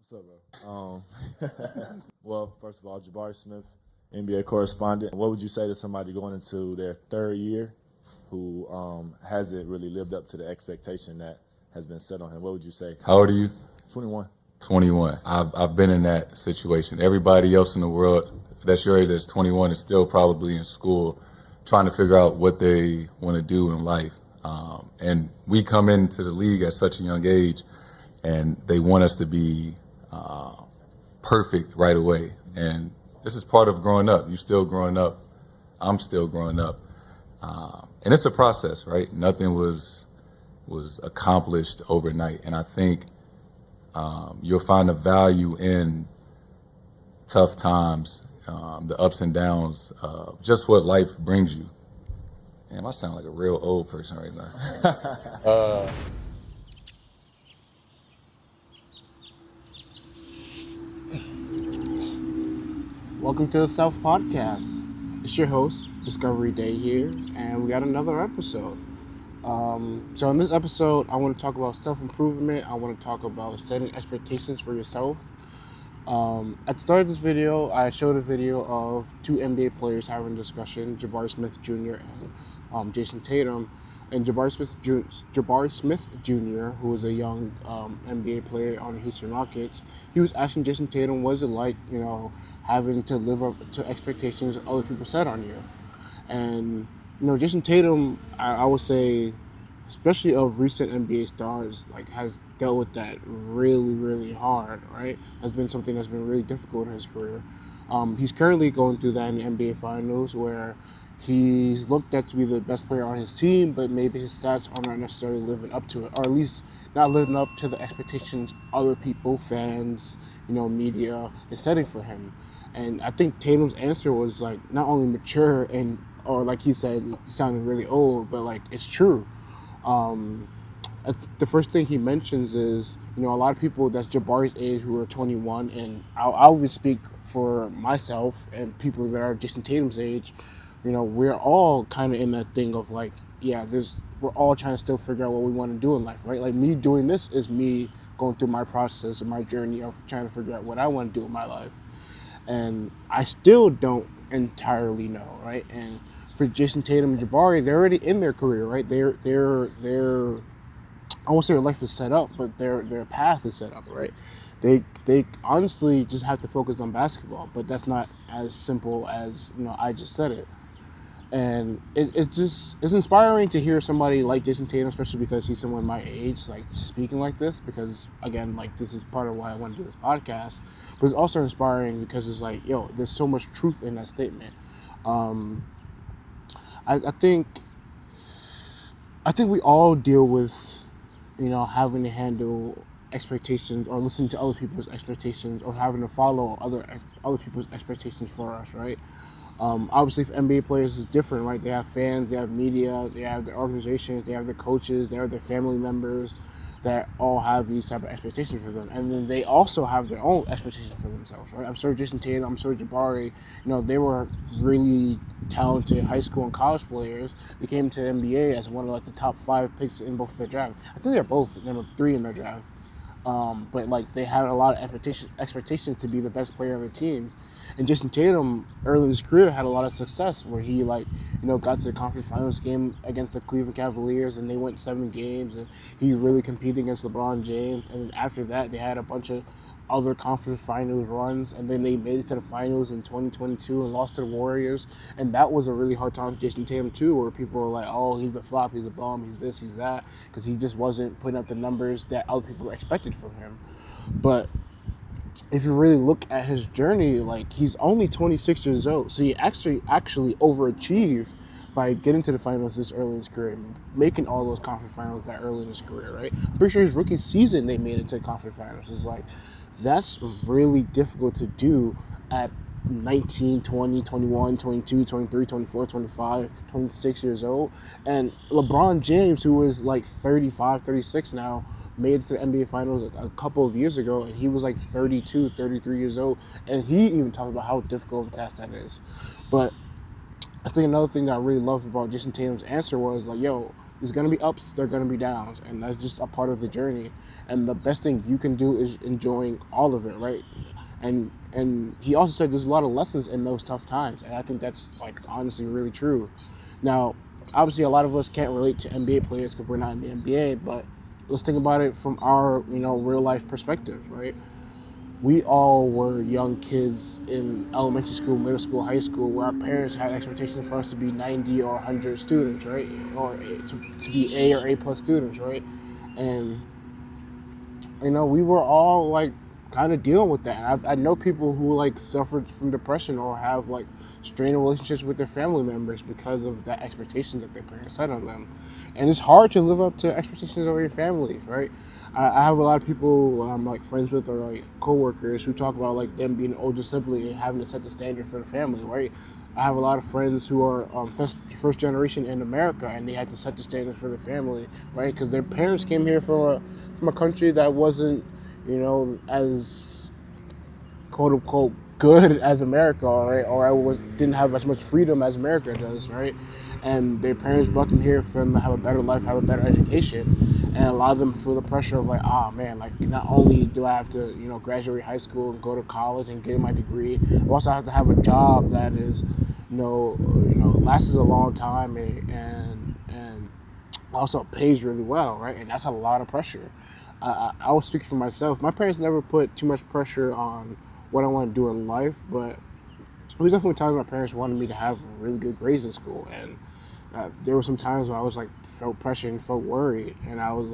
What's up, bro? Well, first of all, Jabari Smith, NBA correspondent. What would you say to somebody going into their third year who hasn't really lived up to the expectation that has been set on him? What would you say? How old are you? 21. 21. I've been in that situation. Everybody else in the world that's your age, that's 21, is still probably in school trying to figure out what they want to do in life. And we come into the league at such a young age, and they want us to be perfect right away. And this is part of growing up. You're still growing up. I'm still growing up. And it's a process, right? Nothing was accomplished overnight. And I think you'll find the value in tough times, the ups and downs, just what life brings you. Damn, I sound like a real old person right now. Welcome to the Self Podcast. It's your host, Discovery Day here, and we got another episode. So in this episode, I want to talk about self-improvement. I want to talk about setting expectations for yourself. At the start of this video, I showed a video of two NBA players having a discussion, Jabari Smith Jr. and Jason Tatum. And Jabari Smith Jr., who was a young NBA player on the Houston Rockets, he was asking Jason Tatum, what is it like, having to live up to expectations other people set on you? And, Jason Tatum, I would say, especially of recent NBA stars, has dealt with that really, really hard, right? Has been something that's been really difficult in his career. He's currently going through that in the NBA Finals, where he's looked at to be the best player on his team, but maybe his stats are not necessarily living up to it, or at least not living up to the expectations other people, fans, media is setting for him. And I think Tatum's answer was not only mature or like he said, he sounded really old, but it's true. The first thing he mentions is, a lot of people that's Jabari's age who are 21, and I'll even speak for myself and people that are Jason Tatum's age. We're all kind of in that thing of we're all trying to still figure out what we want to do in life, right? Me doing this is me going through my process and my journey of trying to figure out what I want to do in my life. And I still don't entirely know, right? And for Jason Tatum and Jabari, they're already in their career, right? They're I won't say their life is set up, but their path is set up, right? They honestly just have to focus on basketball, but that's not as simple as I just said it. And it's inspiring to hear somebody like Jason Tatum, especially because he's someone my age, speaking like this, because again, this is part of why I want to do this podcast. But it's also inspiring because it's there's so much truth in that statement. I think we all deal with having to handle expectations or listen to other people's expectations or having to follow other people's expectations for us, right? Obviously for NBA players it's different, right? They have fans, they have media, they have their organizations, they have their coaches, they have their family members that all have these type of expectations for them. And then they also have their own expectations for themselves, right? I'm sure Jason Tatum, I'm sure Jabari, they were really talented high school and college players. They came to the NBA as one of the top 5 picks in both their draft. I think they're both number 3 in their draft. But they had a lot of expectations to be the best player on their teams. And Jason Tatum early in his career had a lot of success where he got to the conference finals game against the Cleveland Cavaliers and they went 7 games and he really competed against LeBron James. And then after that they had a bunch of other conference finals runs, and then they made it to the finals in 2022 and lost to the Warriors. And that was a really hard time for Jason Tatum too, where people were like, oh, he's a flop, he's a bum, he's this, he's that, because he just wasn't putting up the numbers that other people expected from him. But if you really look at his journey, he's only 26 years old, so he actually overachieved by getting to the finals this early in his career, making all those conference finals that early in his career, right? I'm pretty sure his rookie season they made it to the conference finals. It's that's really difficult to do at 19, 20, 21, 22, 23, 24, 25, 26 years old. And LeBron James, who is 35, 36 now, made it to the NBA Finals a couple of years ago, and he was 32, 33 years old. And he even talked about how difficult of a task that is. But I think another thing that I really love about Jason Tatum's answer was There's gonna be ups, there's gonna be downs, and that's just a part of the journey. And the best thing you can do is enjoying all of it, right? And he also said there's a lot of lessons in those tough times, and I think that's like honestly really true. Now, obviously, a lot of us can't relate to NBA players because we're not in the NBA, but let's think about it from our real life perspective, right? We all were young kids in elementary school, middle school, high school, where our parents had expectations for us to be 90 or 100 students, right? Or to be A or A plus students, right? And, we were all like kind of dealing with that. And I know people who like suffered from depression or have like strained relationships with their family members because of that expectations that their parents had on them. And it's hard to live up to expectations of your family, right? I have a lot of people I'm like friends with or like coworkers who talk about like them being older sibling and having to set the standard for the family, right? I have a lot of friends who are first generation in America, and they had to set the standard for the family, right? Because their parents came here from a country that wasn't, as quote unquote good as America, right? Or didn't have as much freedom as America does, right? And their parents brought them here for them to have a better life, have a better education, and a lot of them feel the pressure of like, man, like not only do I have to, graduate high school and go to college and get my degree, I also have to have a job that is, lasts a long time and also pays really well, right? And that's a lot of pressure. I will speak for myself. My parents never put too much pressure on what I want to do in life, but there was definitely times my parents wanted me to have really good grades in school, and there were some times where I was like felt pressure and felt worried, and I was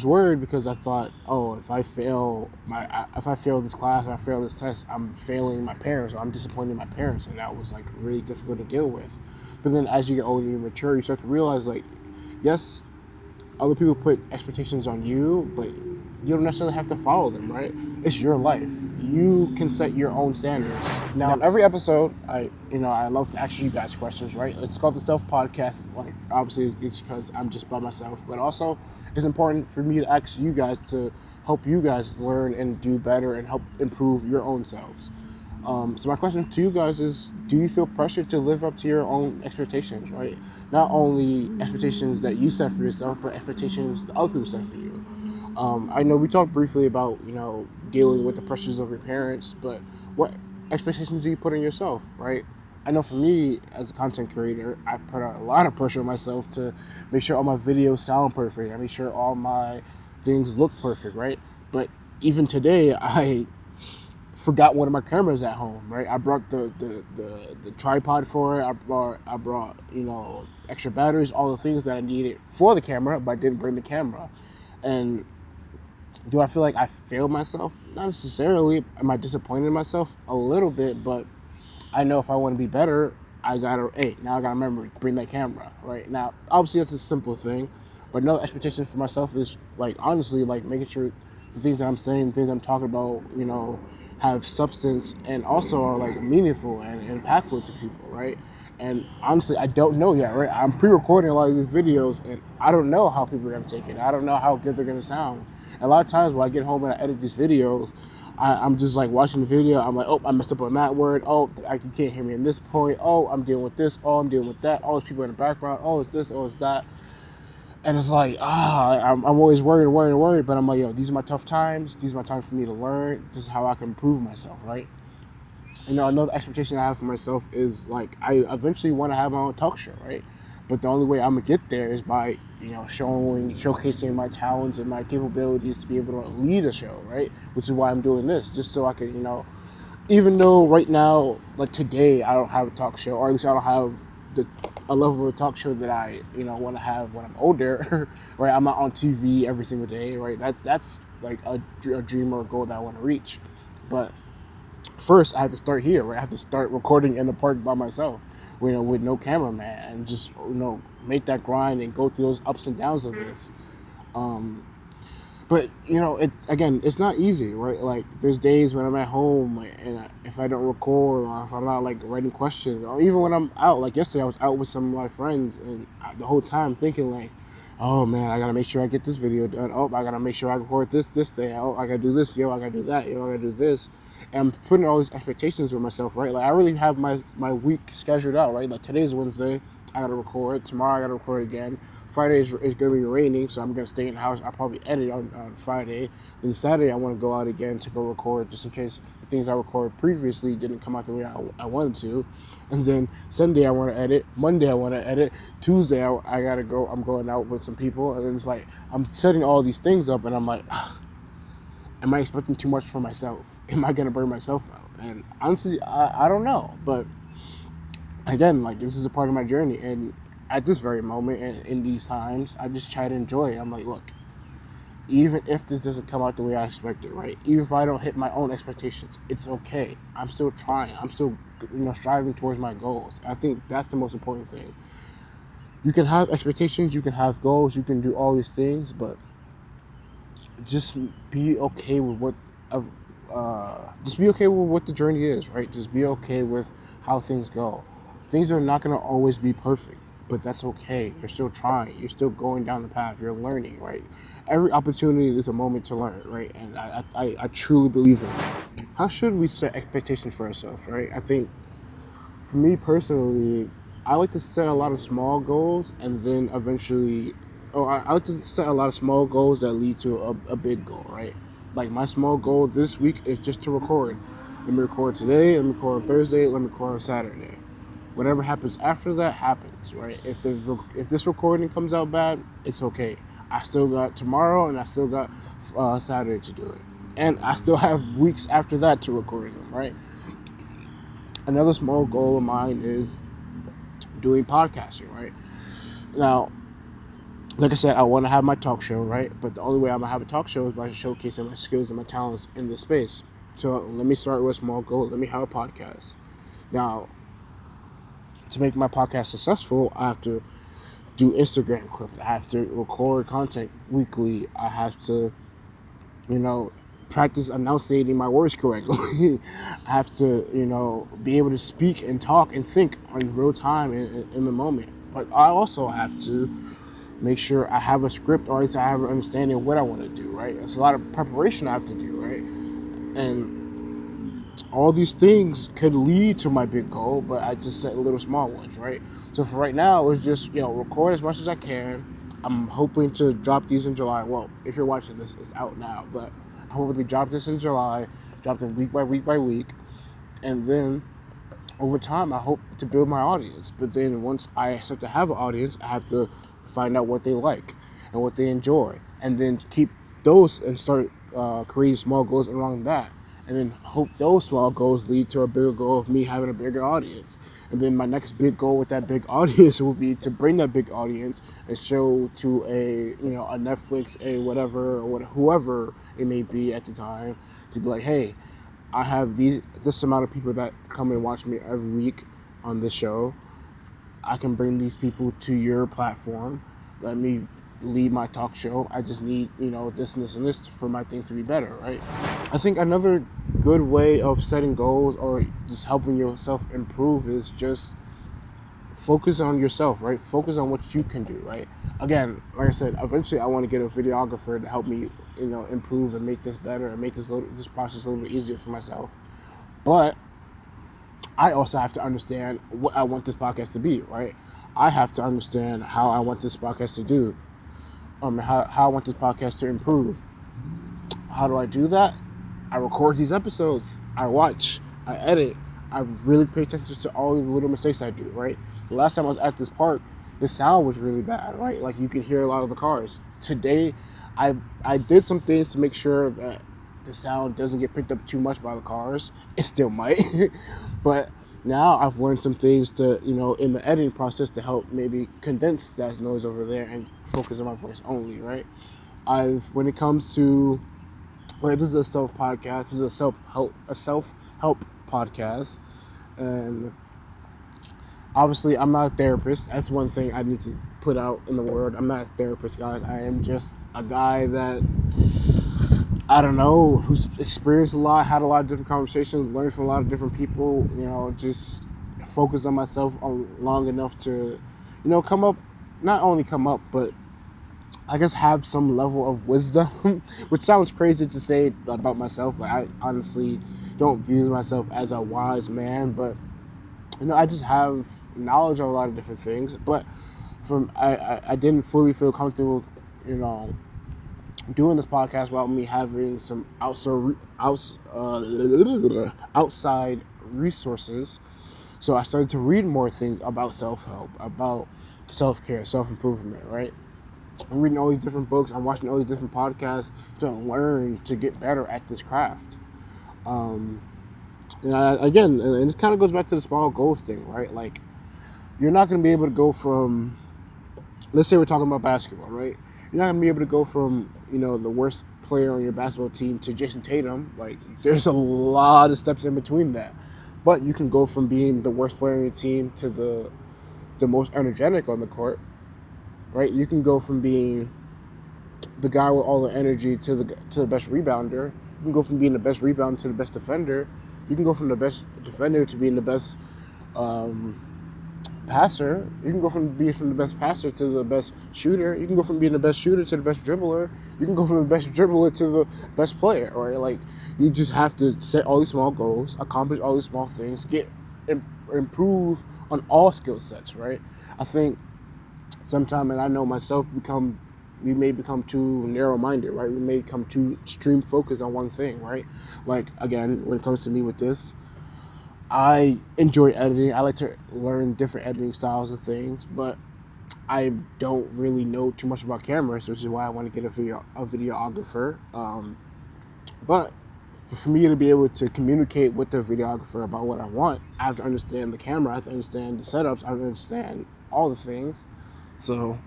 worried because I thought, oh, if I fail this class or I fail this test, I'm failing my parents or I'm disappointing my parents, and that was like really difficult to deal with. But then as you get older and you mature, you start to realize like, yes, other people put expectations on you, but you don't necessarily have to follow them, right? It's your life. You can set your own standards. Now, every episode, I love to ask you guys questions, right? It's called the Self Podcast. Like, obviously, it's because I'm just by myself, but also it's important for me to ask you guys to help you guys learn and do better and help improve your own selves. So my question to you guys is, do you feel pressured to live up to your own expectations, right? Not only expectations that you set for yourself, but expectations that other people set for you. I know we talked briefly about, dealing with the pressures of your parents, but what expectations do you put on yourself, right? I know for me, as a content creator, I put a lot of pressure on myself to make sure all my videos sound perfect. I make sure all my things look perfect, right? But even today, I forgot one of my cameras at home, right? I brought the tripod for it. I brought extra batteries, all the things that I needed for the camera, but I didn't bring the camera. And do I feel like I failed myself? Not necessarily. Am I disappointed in myself? A little bit, but I know if I want to be better, now I gotta remember to bring that camera, right? Now, obviously that's a simple thing, but another expectation for myself is like honestly like making sure the things that I'm saying, the things I'm talking about, have substance and also are like meaningful and impactful to people, right? And honestly, I don't know yet, right? I'm pre-recording a lot of these videos and I don't know how people are gonna take it. I don't know how good they're gonna sound. And a lot of times when I get home and I edit these videos, I'm just like watching the video. I'm like, oh, I messed up on that word. Oh, you can't hear me in this point. Oh, I'm dealing with this. Oh, I'm dealing with that. All those people in the background. Oh, it's this. Oh, it's that. And it's like, I'm always worried. But I'm like, these are my tough times. These are my times for me to learn. This is how I can improve myself, right? Another expectation I have for myself is like, I eventually want to have my own talk show, right? But the only way I'm gonna get there is by, showcasing my talents and my capabilities to be able to lead a show, right? Which is why I'm doing this, just so I can, even though right now, like today, I don't have a talk show, or at least I don't have a level of talk show that I, want to have when I'm older, right? I'm not on TV every single day, right? That's like a dream or a goal that I want to reach. But first, I have to start here, right? I have to start recording in the park by myself, with no cameraman, and just, make that grind and go through those ups and downs of this. But, it's not easy, right? Like, there's days when I'm at home and if I don't record or if I'm not, like, writing questions, or even when I'm out, like yesterday, I was out with some of my friends and the whole time thinking, like, oh, man, I got to make sure I get this video done. Oh, I got to make sure I record this day. Oh, I got to do this. I got to do that. I got to do this. And I'm putting all these expectations with myself, right? Like, I really have my week scheduled out, right? Like, today's Wednesday. I gotta record. Tomorrow I gotta record again. Friday is gonna be raining, so I'm gonna stay in the house. I'll probably edit on Friday. Then Saturday I want to go out again to go record, just in case the things I recorded previously didn't come out the way I wanted to. And then Sunday I want to edit. Monday I want to edit. Tuesday I gotta go. I'm going out with some people, and then it's like I'm setting all these things up, and I'm like, am I expecting too much from myself? Am I gonna burn myself out? And honestly, I don't know, but again, like, this is a part of my journey, and at this very moment and in these times, I just try to enjoy it. I'm like, look, even if this doesn't come out the way I expected, right? Even if I don't hit my own expectations, it's okay. I'm still trying. I'm still, striving towards my goals. I think that's the most important thing. You can have expectations, you can have goals, you can do all these things, but just be okay with what the journey is, right? Just be okay with how things go. Things are not going to always be perfect, but that's okay. You're still trying. You're still going down the path. You're learning, right? Every opportunity is a moment to learn, right? And I truly believe in that. How should we set expectations for ourselves, right? I think, for me personally, I like to set a lot of small goals and then eventually, I like to set a lot of small goals that lead to a big goal, right? Like, my small goal this week is just to record. Let me record today, let me record on Thursday, let me record on Saturday. Whatever happens after that happens, right? If this recording comes out bad, it's okay. I still got tomorrow and I still got Saturday to do it. And I still have weeks after that to record them, right? Another small goal of mine is doing podcasting, right? Now, like I said, I want to have my talk show, right? But the only way I'm going to have a talk show is by showcasing my skills and my talents in this space. So let me start with a small goal. Let me have a podcast. Now, to make my podcast successful, I have to do Instagram clips. I have to record content weekly. I have to, practice enunciating my words correctly. I have to, be able to speak and talk and think in real time in the moment. But I also have to make sure I have a script, or at least I have an understanding of what I want to do, right? It's a lot of preparation I have to do, right? And all these things could lead to my big goal, but I just set little small ones, right? So for right now, it's just, record as much as I can. I'm hoping to drop these in July. Well, if you're watching this, it's out now, but I hopefully drop this in July, drop them week by week by week, and then over time, I hope to build my audience. But then once I start to have an audience, I have to find out what they like and what they enjoy, and then keep those and start creating small goals around that. And then hope those small goals lead to a bigger goal of me having a bigger audience. And then my next big goal with that big audience will be to bring that big audience and show to a Netflix, a whatever, or whoever it may be at the time, to be like, hey, I have this amount of people that come and watch me every week on this show. I can bring these people to your platform. Let me lead my talk show. I just need, this and this and this for my things to be better, right? I think another good way of setting goals or just helping yourself improve is just focus on yourself, right? Focus on what you can do, right? Again, like I said, eventually I want to get a videographer to help me, improve and make this better and make this process a little bit easier for myself. But I also have to understand what I want this podcast to be, right? I have to understand how I want this podcast to do. How I want this podcast to improve. How do I do that? I record these episodes. I watch. I edit. I really pay attention to all the little mistakes I do, right? The last time I was at this park, the sound was really bad, right? Like, you can hear a lot of the cars. Today, I did some things to make sure that the sound doesn't get picked up too much by the cars. It still might. But now I've learned some things to, in the editing process to help maybe condense that noise over there and focus on my voice only, right? When it comes to, this is a self-podcast, this is a self-help podcast, and obviously I'm not a therapist. That's one thing I need to put out in the world. I'm not a therapist, guys. I am just a guy that, I don't know, who's experienced a lot, had a lot of different conversations, learned from a lot of different people, just focus on myself long enough to, not only come up, but I guess have some level of wisdom, which sounds crazy to say about myself. Like, I honestly don't view myself as a wise man, but, I just have knowledge on a lot of different things, but I didn't fully feel comfortable, you know, doing this podcast without me having some outside resources. So I started to read more things about self-help, about self-care, self-improvement, right? I'm reading all these different books. I'm watching all these different podcasts to learn to get better at this craft. Again, and it kind of goes back to the small goals thing, right? Like, you're not going to be able to go from, let's say we're talking about basketball, right? You're not going to be able to go from, you know, the worst player on your basketball team to Jason Tatum. Like, there's a lot of steps in between that. But you can go from being the worst player on your team to the most energetic on the court, right? You can go from being the guy with all the energy to the best rebounder. You can go from being the best rebounder to the best defender. You can go from the best defender to being the best passer. You can go from being the best passer to the best shooter. You can go from being the best shooter to the best dribbler. You can go from the best dribbler to the best player, right? Like, you just have to set all these small goals, accomplish all these small things, improve on all skill sets, right? I think sometimes, and I know myself, we may become too narrow-minded, right? We may become too extreme focused on one thing, right? Like, again, when it comes to me with this, I enjoy editing. I like to learn different editing styles and things, but I don't really know too much about cameras, which is why I want to get a videographer. But for me to be able to communicate with the videographer about what I want, I have to understand the camera, I have to understand the setups, I have to understand all the things. So,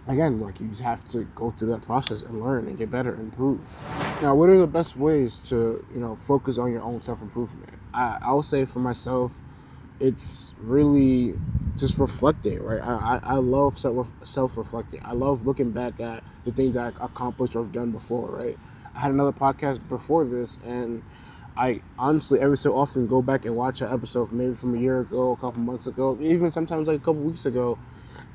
again, like, you just have to go through that process and learn and get better and improve. Now, what are the best ways to, you know, focus on your own self-improvement? I will say for myself, it's really just reflecting, right? I love self-reflecting. I love looking back at the things I accomplished or have done before, right? I had another podcast before this, and I honestly every so often go back and watch an episode maybe from a year ago, a couple months ago, even sometimes like a couple weeks ago,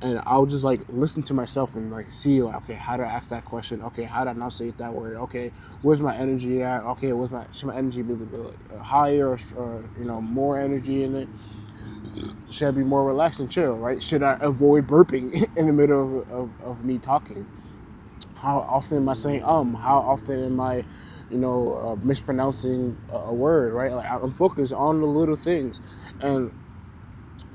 and I'll just like listen to myself and like see, like, okay, how did I ask that question? Okay, how did I not say it that word? Okay, where's my energy at? Okay, should my energy be higher or you know, more energy in it? Should I be more relaxed and chill, right? Should I avoid burping in the middle of me talking? How often am I saying How often am I, you know, mispronouncing a word, right? Like, I'm focused on the little things, and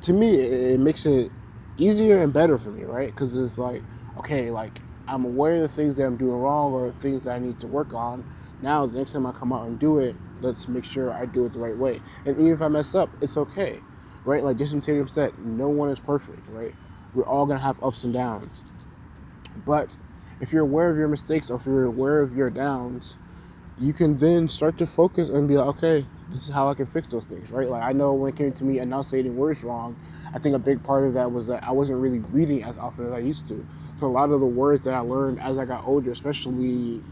to me, it makes it easier and better for me, right? Because it's like, okay, like, I'm aware of the things that I'm doing wrong or things that I need to work on. Now, the next time I come out and do it, let's make sure I do it the right way. And even if I mess up, it's okay, right? Like Jason Tatum said, no one is perfect, right? We're all gonna have ups and downs, but if you're aware of your mistakes or if you're aware of your downs, you can then start to focus and be like, okay, this is how I can fix those things, right? Like, I know when it came to me enunciating words wrong, I think a big part of that was that I wasn't really reading as often as I used to. So a lot of the words that I learned as I got older, especially,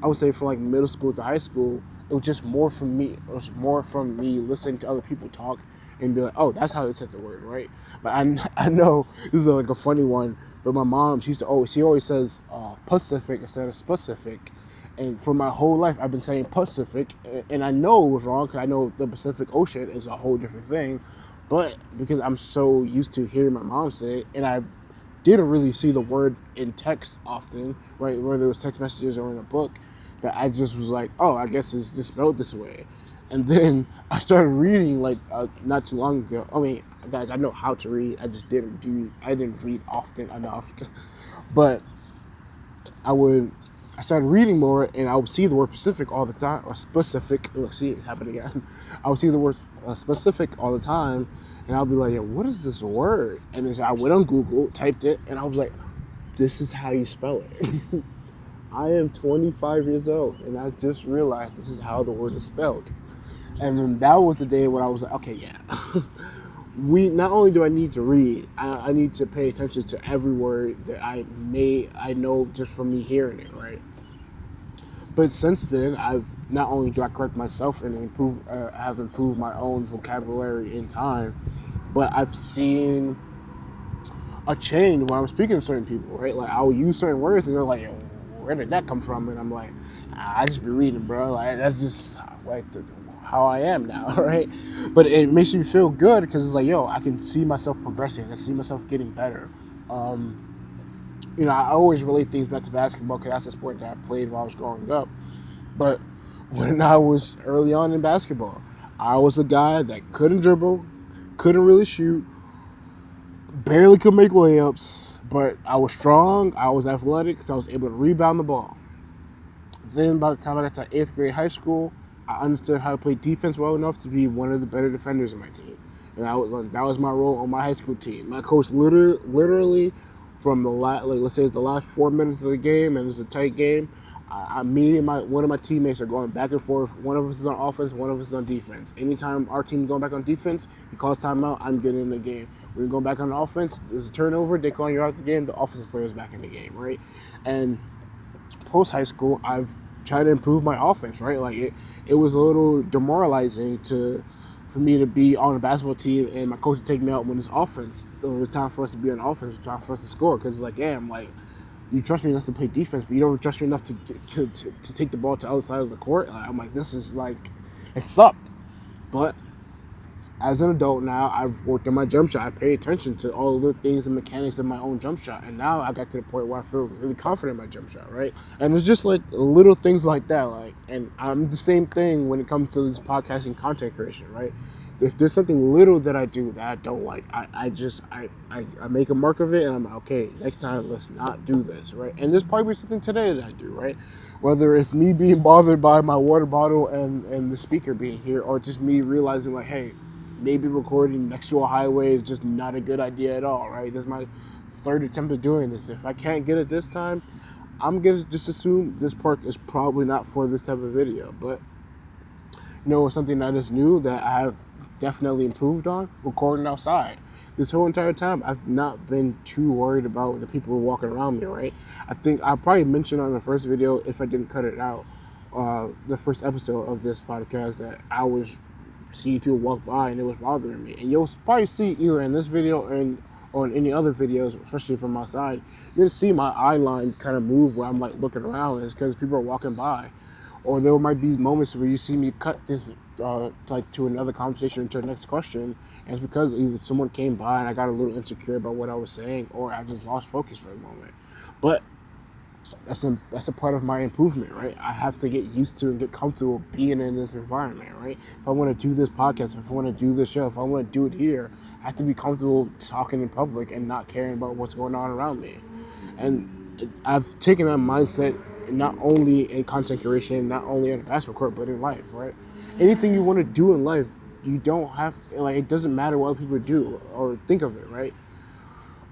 I would say from like middle school to high school, it was just more from me. It was more from me listening to other people talk and be like, oh, that's how they said the word, right? But I know this is like a funny one, but my mom, she always says Pacific instead of specific. And for my whole life, I've been saying Pacific, and I know it was wrong because I know the Pacific Ocean is a whole different thing. But because I'm so used to hearing my mom say it, and I didn't really see the word in text often, right, whether it was text messages or in a book, that I just was like, oh, I guess it's just spelled this way. And then I started reading like not too long ago. I mean, guys, I know how to read. I just didn't read often enough. But I started reading more, and I would see the word Pacific all the time, or specific. Let's see it happen again. I would see the word specific all the time, and I'll be like, yeah, what is this word? And then I went on Google, typed it, and I was like, this is how you spell it. I am 25 years old, and I just realized this is how the word is spelled. And then that was the day when I was like, okay, yeah. Not only do I need to read, I need to pay attention to every word that I know just from me hearing it, right? But since then, not only do I correct myself and have improved my own vocabulary in time, but I've seen a change when I'm speaking to certain people, right? Like, I'll use certain words, and they're like, where did that come from? And I'm like, I just be reading, bro. Like, that's just like, how I am now, right? But it makes me feel good because it's like, yo, I can see myself progressing. I see myself getting better. I always relate things back to basketball because that's the sport that I played while I was growing up. But when I was early on in basketball, I was a guy that couldn't dribble, couldn't really shoot, barely could make layups, but I was strong, I was athletic, so I was able to rebound the ball. Then by the time I got to 8th grade high school, I understood how to play defense well enough to be one of the better defenders in my team. And that was my role on my high school team. My coach literally from let's say it's the last 4 minutes of the game and it's a tight game, me and one of my teammates are going back and forth. One of us is on offense, one of us is on defense. Anytime our team is going back on defense, he calls timeout, I'm getting in the game. When we go back on offense, there's a turnover, they call you out the game, the offensive player is back in the game, right? And post high school, I've tried to improve my offense, right? Like it was a little demoralizing for me to be on a basketball team and my coach would take me out when it's offense. So it was time for us to be on offense, it was time for us to score. Because it's like, damn, like, you trust me enough to play defense, but you don't trust me enough to take the ball to the other side of the court. I'm like, this is like, it sucked. But as an adult now, I've worked on my jump shot. I pay attention to all the things and mechanics of my own jump shot. And now I got to the point where I feel really confident in my jump shot, right? And it's just like little things like that. And I'm the same thing when it comes to this podcasting content creation, right? If there's something little that I do that I don't like, I make a mark of it and I'm like, okay, next time let's not do this, right? And there's probably something today that I do, right? Whether it's me being bothered by my water bottle and the speaker being here, or just me realizing like, hey, maybe recording next to a highway is just not a good idea at all, right? This is my 3rd attempt at doing this. If I can't get it this time, I'm going to just assume this park is probably not for this type of video. But, something that is new that I have definitely improved on, recording outside. This whole entire time, I've not been too worried about the people walking around me, right? I think I probably mentioned on the first video, if I didn't cut it out, the first episode of this podcast, that I was seeing people walk by and it was bothering me. And you'll probably see either in this video or in any other videos, especially from outside, you're gonna see my eye line kind of move where I'm like looking around. It's because people are walking by. Or there might be moments where you see me cut this to another conversation, to the next question, and it's because either someone came by and I got a little insecure about what I was saying, or I just lost focus for a moment. But that's a part of my improvement, right? I have to get used to and get comfortable being in this environment, right? If I want to do this podcast, if I want to do this show, if I want to do it here, I have to be comfortable talking in public and not caring about what's going on around me. And I've taken that mindset not only in content creation, not only on the basketball court, but in life, right? Anything you want to do in life, you don't have, it doesn't matter what other people do or think of it, right?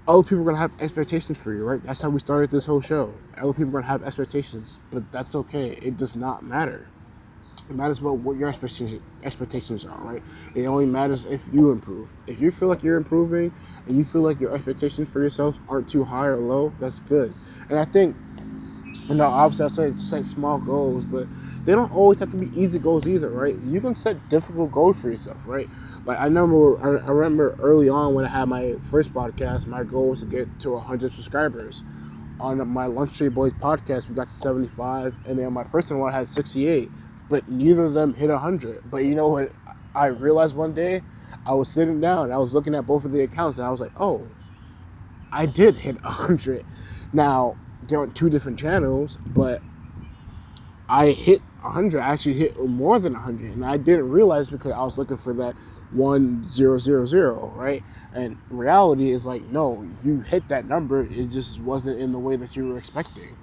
Other people are going to have expectations for you, right? That's how we started this whole show. Other people are going to have expectations, but that's okay. It does not matter. It matters about what your expectations are, right? It only matters if you improve. If you feel like you're improving and you feel like your expectations for yourself aren't too high or low, that's good. And I think, obviously I set small goals, but they don't always have to be easy goals either, right? You can set difficult goals for yourself, right? Like I remember early on when I had my first podcast, my goal was to get to 100 subscribers. On my Lunch Street Boys podcast, we got to 75, and then my personal one had 68, but neither of them hit 100. But you know what I realized one day? I was sitting down and I was looking at both of the accounts and I was like, oh, I did hit 100. Now, they're on 2 different channels, but I hit 100. I actually hit more than 100, and I didn't realize because I was looking for that 1000, right? And reality is like, no, you hit that number. It just wasn't in the way that you were expecting.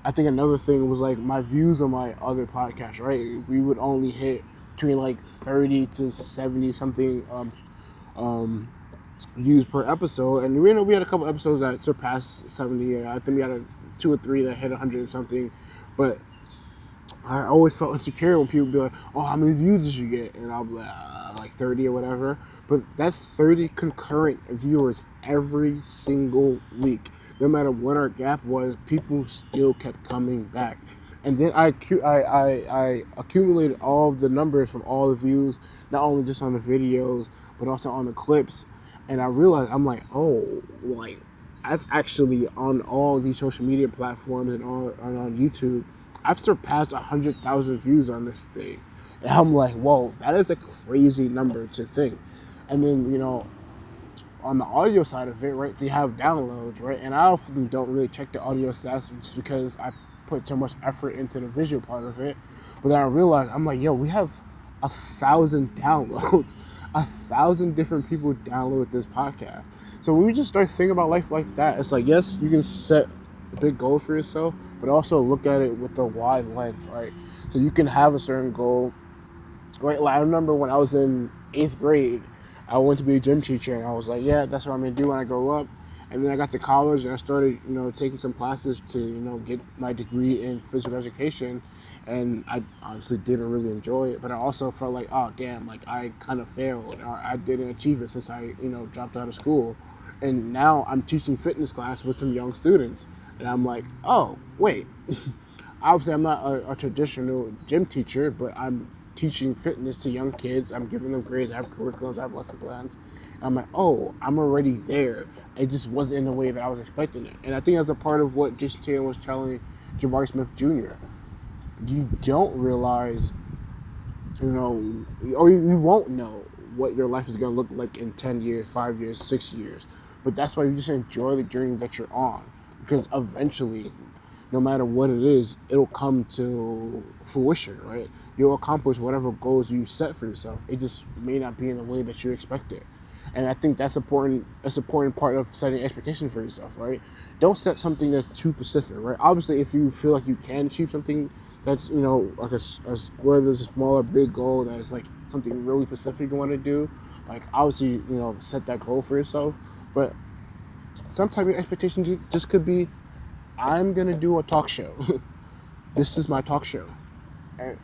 I think another thing was like my views on my other podcasts, right? We would only hit between like 30 to 70 something views per episode, and we had a couple episodes that surpassed 70. I think we had 2 or 3 that hit 100 and something, but I always felt insecure when people would be like, oh, how many views did you get? And I'll be like 30 or whatever. But that's 30 concurrent viewers every single week. No matter what our gap was, people still kept coming back. And then I accumulated all of the numbers from all the views, not only just on the videos, but also on the clips. And I realized, I'm like, oh, like, I've actually, on all these social media platforms and on YouTube, I've surpassed 100,000 views on this thing, and I'm like, whoa, that is a crazy number to think. And then on the audio side of it, right, they have downloads, right, and I often don't really check the audio stats just because I put so much effort into the visual part of it. But then I realized, I'm like, yo, we have 1,000 downloads. 1,000 different people download this podcast. So when we just start thinking about life like that, it's like, yes, you can set a big goal for yourself, but also look at it with a wide lens, right? So you can have a certain goal, right? Like I remember when I was in 8th grade, I wanted to be a gym teacher, and I was like, yeah, that's what I'm gonna do when I grow up. And then I got to college, and I started, taking some classes to, get my degree in physical education. And I honestly didn't really enjoy it, but I also felt like, oh, damn, like I kind of failed, or I didn't achieve it since I, dropped out of school. And now I'm teaching fitness class with some young students. And I'm like, oh, wait. Obviously, I'm not a traditional gym teacher, but I'm teaching fitness to young kids. I'm giving them grades. I have curriculums. I have lesson plans. And I'm like, oh, I'm already there. It just wasn't in the way that I was expecting it. And I think that's a part of what Jason Tatum was telling Jabari Smith Jr. You don't realize, or you won't know what your life is going to look like in 10 years, 5 years, 6 years. But that's why you just enjoy the journey that you're on. Because eventually, no matter what it is, it'll come to fruition, right? You'll accomplish whatever goals you set for yourself. It just may not be in the way that you expect it. And I think that's important. That's an important part of setting expectations for yourself, right? Don't set something that's too specific, right? Obviously, if you feel like you can achieve something that's, like whether there's a small or big goal that is like something really specific you want to do, like obviously, set that goal for yourself. But sometimes your expectations just could be, I'm gonna do a talk show. This is my talk show. And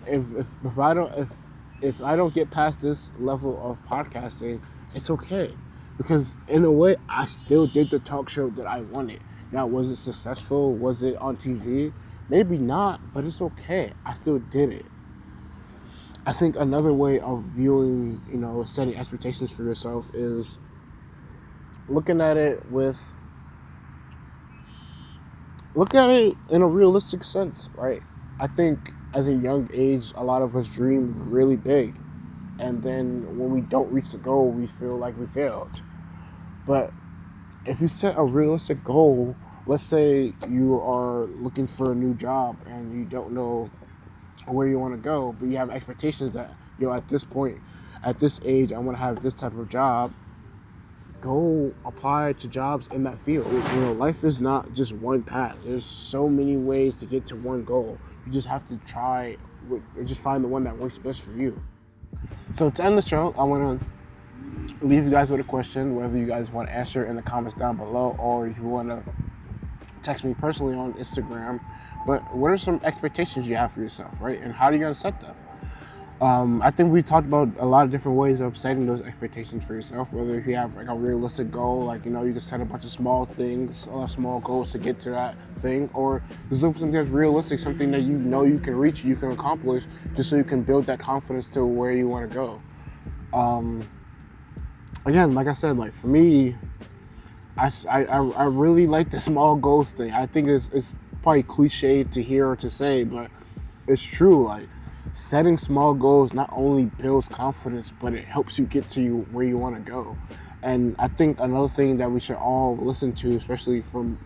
if I don't get past this level of podcasting, it's okay, because in a way I still did the talk show that I wanted. Now, was it successful? Was it on TV? Maybe not, but it's okay. I still did it. I think another way of viewing, setting expectations for yourself is looking at it in a realistic sense, right? I think as a young age, a lot of us dream really big. And then when we don't reach the goal, we feel like we failed. But if you set a realistic goal, let's say you are looking for a new job and you don't know where you want to go, but you have expectations that, at this point, at this age, I want to have this type of job. Go apply to jobs in that field. Life is not just one path. There's so many ways to get to one goal. You just have to just find the one that works best for you. So to end the show, I want to leave you guys with a question, whether you guys want to answer in the comments down below, or if you want to text me personally on Instagram. But what are some expectations you have for yourself, right? And how are you going to set them? I think we talked about a lot of different ways of setting those expectations for yourself, whether if you have like a realistic goal, like, you can set a bunch of small things, small goals to get to that thing, or just look for something that's realistic, something that you can reach, you can accomplish, just so you can build that confidence to where you want to go. Again, like I said, like for me, I really like the small goals thing. I think it's probably cliche to hear or to say, but it's true. Like, setting small goals not only builds confidence, but it helps you get to where you want to go. And I think another thing that we should all listen to, especially from,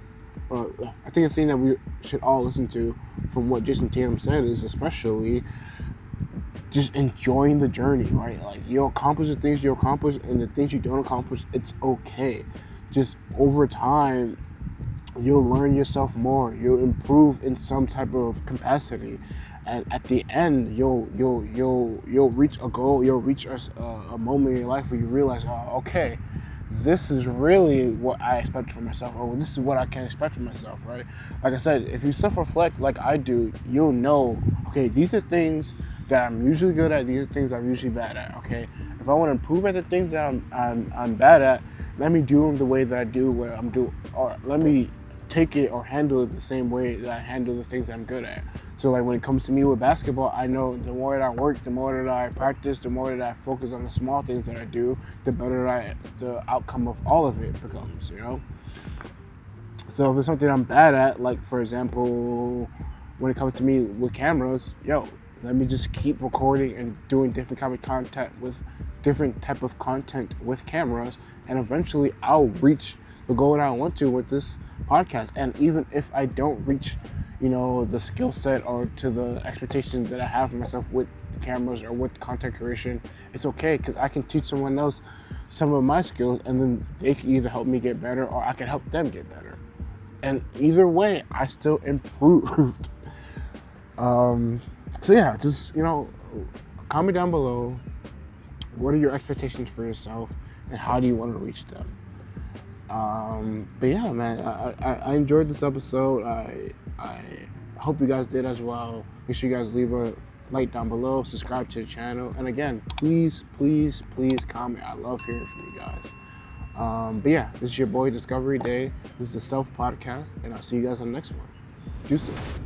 I think the thing that we should all listen to from what Jason Tatum said is especially just enjoying the journey, right? Like, you'll accomplish the things you accomplish, and the things you don't accomplish, it's okay. Just over time, you'll learn yourself more. You'll improve in some type of capacity. And at the end, you'll reach a goal. You'll reach a moment in your life where you realize, oh, okay, this is really what I expect from myself, or this is what I can expect from myself, right? Like I said, if you self-reflect like I do, you'll know, okay, these are things that I'm usually good at. These are things I'm usually bad at. Okay, if I want to improve at the things that I'm bad at, let me do them the way that I do what I'm doing, or let me take it or handle it the same way that I handle the things that I'm good at. So like when it comes to me with basketball, I know the more that I work, the more that I practice, the more that I focus on the small things that I do, the better the outcome of all of it becomes, So if it's something I'm bad at, like for example, when it comes to me with cameras, let me just keep recording and doing different kind of content with different type of content with cameras, and eventually I'll reach the goal that I want to with this podcast. And even if I don't reach, the skill set or to the expectations that I have for myself with the cameras or with content creation, it's okay, because I can teach someone else some of my skills, and then they can either help me get better or I can help them get better. And either way, I still improved. So yeah, just, comment down below. What are your expectations for yourself, and how do you want to reach them? But yeah, man, I enjoyed this episode. I hope you guys did as well. Make sure you guys leave a like down below, subscribe to the channel, and again, please comment. I love hearing from you guys. But yeah, this is your boy Discovery Day. This is the Self Podcast, and I'll see you guys on the next one. Deuces.